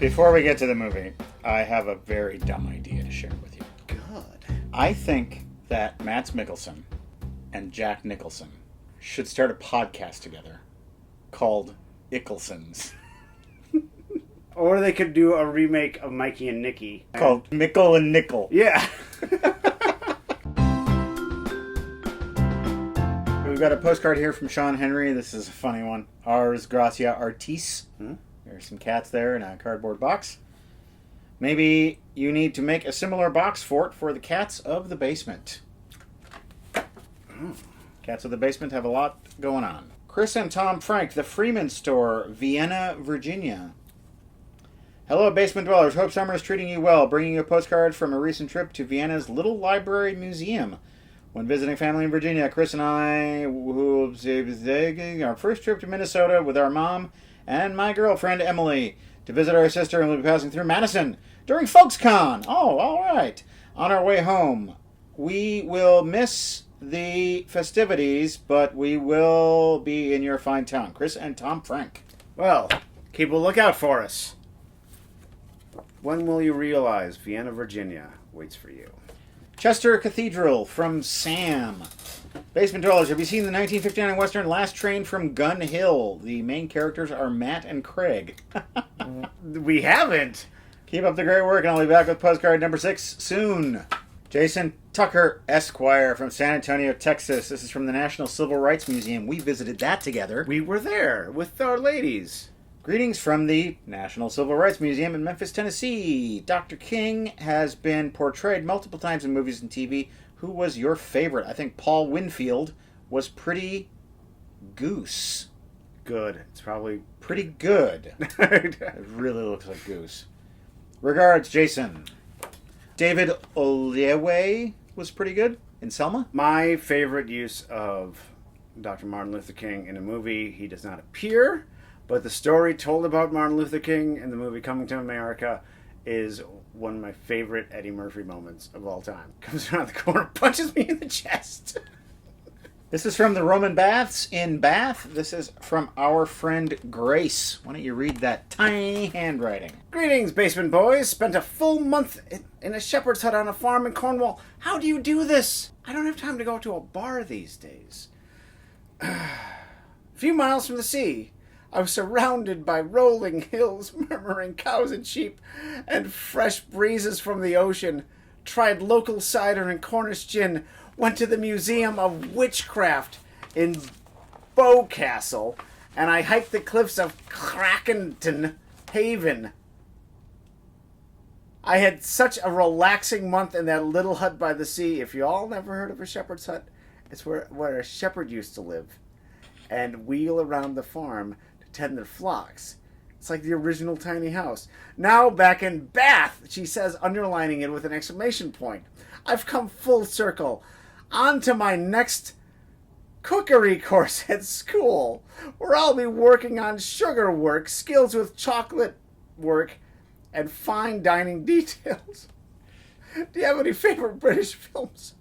Before we get to the movie, I have a very dumb idea to share with you. God. I think that Mads Mikkelsen and Jack Nicholson should start a podcast together called Ickelsons. Or they could do a remake of Mikey and Nicky. Called Mickle and Nickel. Yeah. We've got a postcard here from Sean Henry. This is a funny one. Ars Gratia Artis. There's some cats there in a cardboard box. Maybe you need to make a similar box fort for the cats of the basement. Cats of the basement have a lot going on. Chris and Tom Frank, the Freeman Store, Vienna, Virginia. Hello, basement dwellers. Hope summer is treating you well. Bringing you a postcard from a recent trip to Vienna's Little Library Museum. When visiting family in Virginia, Chris and I, our first trip to Minnesota with our mom and my girlfriend Emily to visit our sister, and we'll be passing through Madison during FolksCon. Oh, all right. On our way home, we will miss the festivities, but we will be in your fine town. Chris and Tom Frank. Well, keep a lookout for us. When will you realize Vienna, Virginia waits for you? Chester Cathedral from Sam. Basement Dwellers, have you seen the 1959 Western Last Train from Gun Hill? The main characters are Matt and Craig. We haven't. Keep up the great work, and I'll be back with postcard number 6 soon. Jason Tucker, Esquire, from San Antonio, Texas. This is from the National Civil Rights Museum. We visited that together. We were there with our ladies. Greetings from the National Civil Rights Museum in Memphis, Tennessee. Dr. King has been portrayed multiple times in movies and TV. Who was your favorite? I think Paul Winfield was pretty goose. Good. It's probably pretty good. It really looks like goose. Regards, Jason. David Olewe was pretty good in Selma. My favorite use of Dr. Martin Luther King in a movie. He does not appear, but the story told about Martin Luther King in the movie Coming to America is one of my favorite Eddie Murphy moments of all time. Comes around the corner, punches me in the chest. This is from the Roman Baths in Bath. This is from our friend Grace. Why don't you read that tiny handwriting? Greetings, basement boys. Spent a full month in a shepherd's hut on a farm in Cornwall. How do you do this? I don't have time to go to a bar these days. A few miles from the sea, I was surrounded by rolling hills, murmuring cows and sheep, and fresh breezes from the ocean. Tried local cider and Cornish gin. Went to the Museum of Witchcraft in Bowcastle, and I hiked the cliffs of Crackington Haven. I had such a relaxing month in that little hut by the sea. If you all never heard of a shepherd's hut, it's where a shepherd used to live and wheel around the farm to tend their flocks. It's like the original tiny house. Now back in Bath, she says, underlining it with an exclamation point. I've come full circle. On to my next cookery course at school, where I'll be working on sugar work, skills with chocolate work, and fine dining details. Do you have any favorite British films?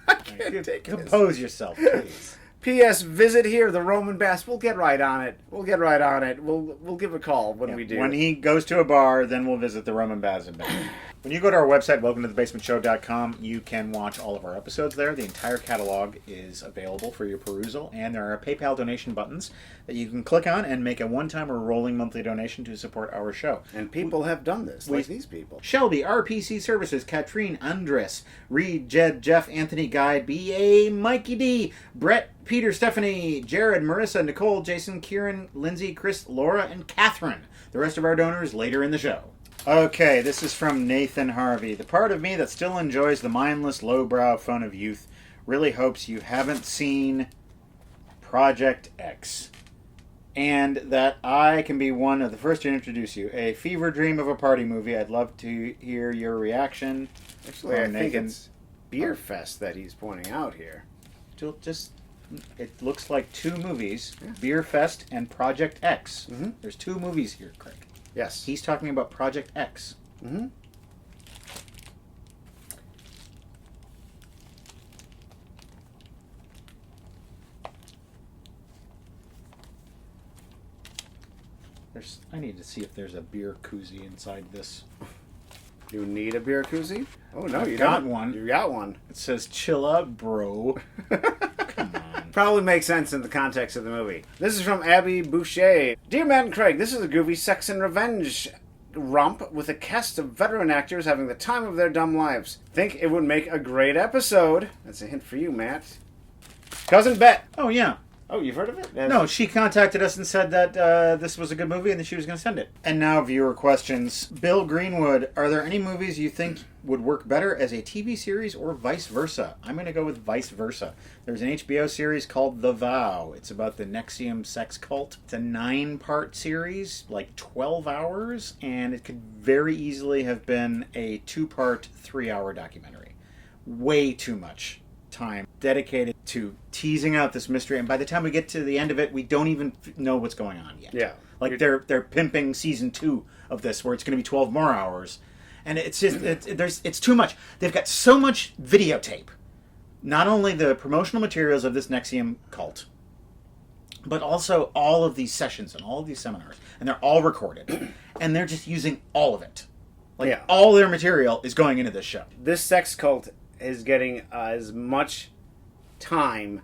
I can't take it. Compose yourself, please. P.S. Visit here, the Roman Baths. We'll get right on it. We'll give a call when we do. When he goes to a bar, then we'll visit the Roman Baths in Bath. When you go to our website, welcometothebasementshow.com, you can watch all of our episodes there. The entire catalog is available for your perusal, and there are PayPal donation buttons that you can click on and make a one-time or rolling monthly donation to support our show. And people have done this, like these people. Shelby, RPC Services, Katrine Andres, Reed, Jed, Jeff, Anthony, Guide, B.A., Mikey D, Brett, Peter, Stephanie, Jared, Marissa, Nicole, Jason, Kieran, Lindsay, Chris, Laura, and Catherine. The rest of our donors later in the show. Okay, this is from Nathan Harvey. The part of me that still enjoys the mindless, lowbrow fun of youth really hopes you haven't seen Project X, and that I can be one of the first to introduce you. A fever dream of a party movie. I'd love to hear your reaction. Actually, I think it's Beer Fest that he's pointing out here. It looks like two movies, yeah. Beer Fest and Project X. Mm-hmm. There's two movies here, Craig. Yes. He's talking about Project X. Mm-hmm. I need to see if there's a beer koozie inside this. You need a beer koozie? Oh, no, I've you got don't. one. You got one. It says, chill out, bro. Come on. Probably makes sense in the context of the movie. This is from Abby Boucher. Dear Matt and Craig, this is a goofy sex and revenge romp with a cast of veteran actors having the time of their dumb lives. Think it would make a great episode. That's a hint for you, Matt. Cousin Bet. Oh, yeah. Oh, you've heard of it? No, she contacted us and said that this was a good movie and that she was going to send it. And now, viewer questions. Bill Greenwood, are there any movies you think would work better as a TV series or vice versa? I'm going to go with vice versa. There's an HBO series called The Vow. It's about the NXIVM sex cult. It's a 9-part series, like 12 hours, and it could very easily have been a 2-part, 3-hour documentary. Way too much time dedicated to teasing out this mystery, and by the time we get to the end of it, we don't even know what's going on yet. Yeah. Like they're pimping season 2 of this, where it's going to be 12 more hours, and it's just it's too much. They've got so much videotape, not only the promotional materials of this NXIVM cult, but also all of these sessions and all of these seminars, and they're all recorded, and they're just using all of it. Like all their material is going into this show. This sex cult is getting as much time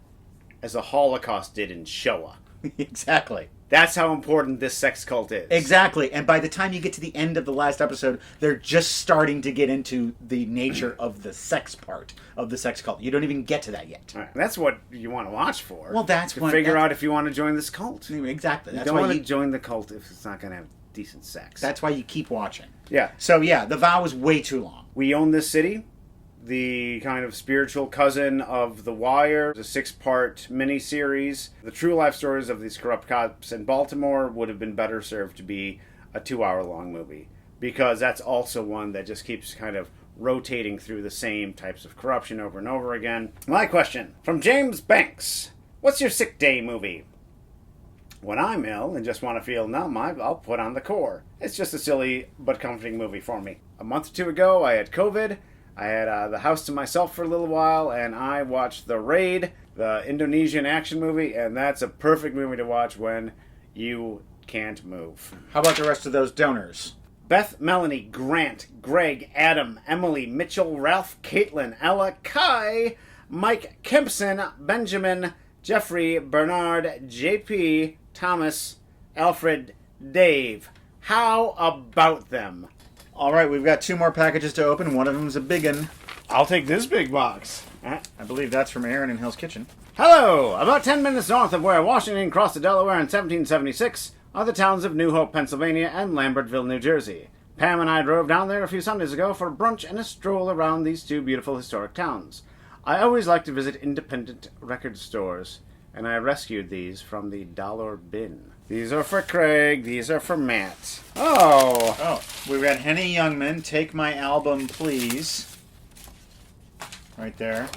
as the Holocaust did in Shoah. Exactly. That's how important this sex cult is. Exactly. And by the time you get to the end of the last episode, they're just starting to get into the nature of the sex part of the sex cult. You don't even get to that yet. Right. That's what you want to watch for. Well, that's to figure out if you want to join this cult. Exactly. You don't want to join the cult if it's not going to have decent sex. That's why you keep watching. Yeah. So, yeah, The Vow is way too long. We Own This City, the kind of spiritual cousin of The Wire, the 6-part miniseries. The true life stories of these corrupt cops in Baltimore would have been better served to be a 2-hour-long movie, because that's also one that just keeps kind of rotating through the same types of corruption over and over again. My question, from James Banks. What's your sick day movie? When I'm ill and just want to feel numb, I'll put on The Core. It's just a silly but comforting movie for me. A month or 2 ago, I had COVID. I had the house to myself for a little while, and I watched The Raid, the Indonesian action movie, and that's a perfect movie to watch when you can't move. How about the rest of those donors? Beth, Melanie, Grant, Greg, Adam, Emily, Mitchell, Ralph, Caitlin, Ella, Kai, Mike, Kempson, Benjamin, Jeffrey, Bernard, JP, Thomas, Alfred, Dave. How about them? All right, we've got 2 more packages to open. One of them is a big one. I'll take this big box. I believe that's from Aaron in Hell's Kitchen. Hello! About 10 minutes north of where Washington crossed the Delaware in 1776 are the towns of New Hope, Pennsylvania and Lambertville, New Jersey. Pam and I drove down there a few Sundays ago for brunch and a stroll around these 2 beautiful historic towns. I always like to visit independent record stores, and I rescued these from the dollar bin. These are for Craig. These are for Matt. Oh, we've got Henny Youngman, Take My Album, Please. Right there.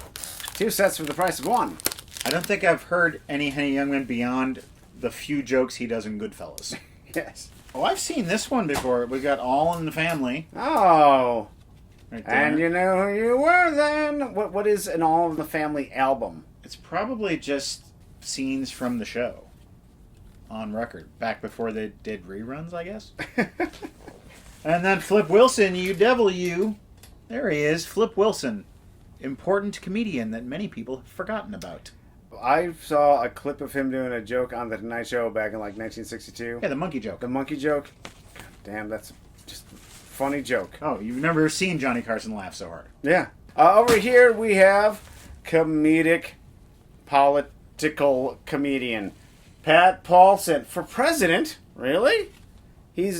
2 sets for the price of 1. I don't think I've heard any Henny Youngman beyond the few jokes he does in Goodfellas. Yes. Oh, I've seen this one before. We've got All in the Family. Oh. Right there. And you know who you were then. What is an All in the Family album? It's probably just scenes from the show. On record. Back before they did reruns, I guess. And then Flip Wilson, you devil you. There he is, Flip Wilson. Important comedian that many people have forgotten about. I saw a clip of him doing a joke on The Tonight Show back in like 1962. Yeah, the monkey joke. The monkey joke. God damn, that's just a funny joke. Oh, you've never seen Johnny Carson laugh so hard. Yeah. Over here we have comedic, political comedian Pat Paulson for president. Really?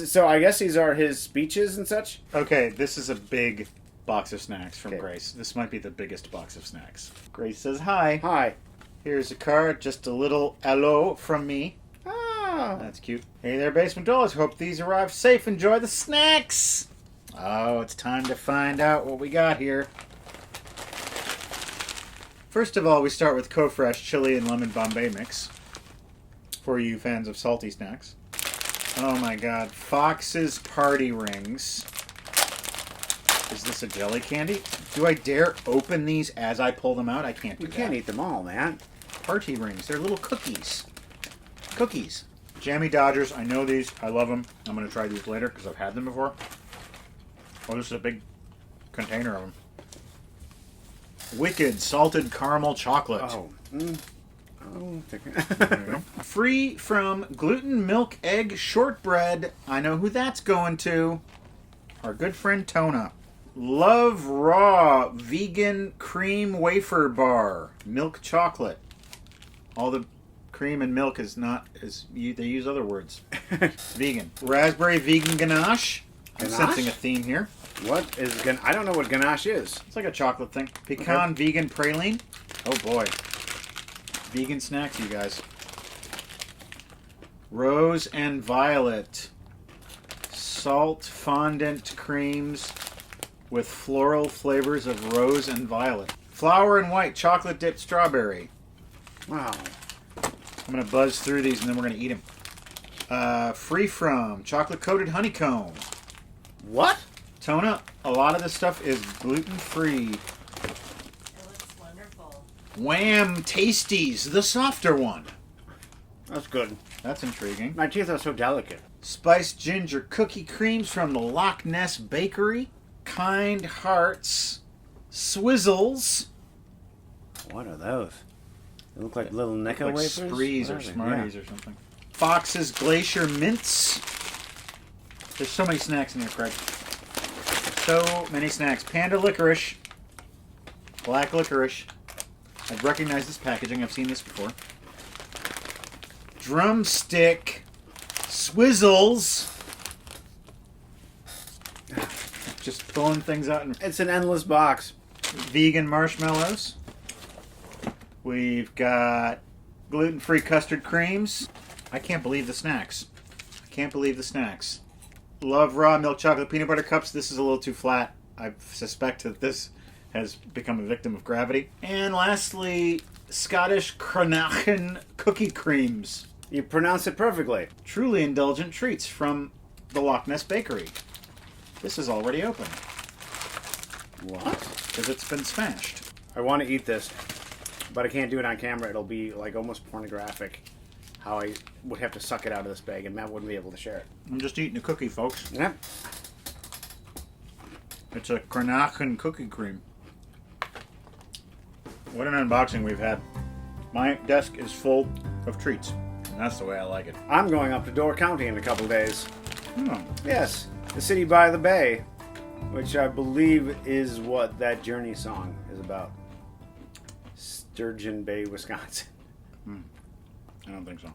So I guess these are his speeches and such. Okay, this is a big box of snacks from Okay. Grace. This might be the biggest box of snacks. Grace says hi. Hi. Here's a card, just a little hello from me. Ah. That's cute. Hey there, Basement Dwellers. Hope these arrive safe. Enjoy the snacks. Oh, it's time to find out what we got here. First of all, we start with Co-Fresh Chili and Lemon Bombay Mix. For you fans of salty snacks. Oh my god. Fox's Party Rings. Is this a jelly candy? Do I dare open these as I pull them out? I can't do You that. can't eat them all, man. Party Rings. They're little cookies. Cookies. Jammy Dodgers. I know these. I love them. I'm going to try these later because I've had them before. Oh, this is a big container of them. Wicked salted caramel chocolate. Oh. There you go. Free from gluten, milk, egg, shortbread. I know who that's going to. Our good friend Tona. Love Raw vegan cream wafer bar. Milk chocolate. All the cream and milk is not they use other words. Vegan. Raspberry vegan ganache. I'm sensing a theme here. What is I don't know what ganache is. It's like a chocolate thing. Pecan vegan praline. Oh boy. Vegan snacks, you guys. Rose and violet. Salt fondant creams with floral flavors of rose and violet. Flower and white chocolate dipped strawberry. Wow. I'm going to buzz through these and then we're going to eat them. Free from chocolate coated honeycomb. What? Tona, a lot of this stuff is gluten-free. It looks wonderful. Wham! Tasties, the softer one. That's good. That's intriguing. My teeth are so delicate. Spiced ginger cookie creams from the Loch Ness Bakery. Kind Hearts. Swizzles. What are those? They look like little Necco Like wafers? Sprees or What are they? Smarties or something. Fox's Glacier Mints. There's so many snacks in here, Craig. So many snacks. Panda licorice. Black licorice. I've recognized this packaging. I've seen this before. Drumstick. Swizzles. Just throwing things out. In It's an endless box. vegan marshmallows. We've got gluten-free custard creams. I can't believe the snacks. I can't believe the snacks. Love Raw milk chocolate peanut butter cups. This is a little too flat. I suspect that this has become a victim of gravity. And lastly, Scottish Cronachan cookie creams. You pronounce it perfectly. Truly indulgent treats from the Loch Ness Bakery. This is already open What? because it's been smashed. I want to eat this, but I can't do it on camera. It'll be like almost pornographic. How I would have to suck it out of this bag, and Matt wouldn't be able to share it. I'm just eating a cookie, folks. Yep. It's a Cronachan cookie cream. What an unboxing we've had. My desk is full of treats, and that's the way I like it. I'm going up to Door County in a couple days. Oh, Yes, the city by the bay, which I believe is what that Journey song is about. Sturgeon Bay, Wisconsin. I don't think so.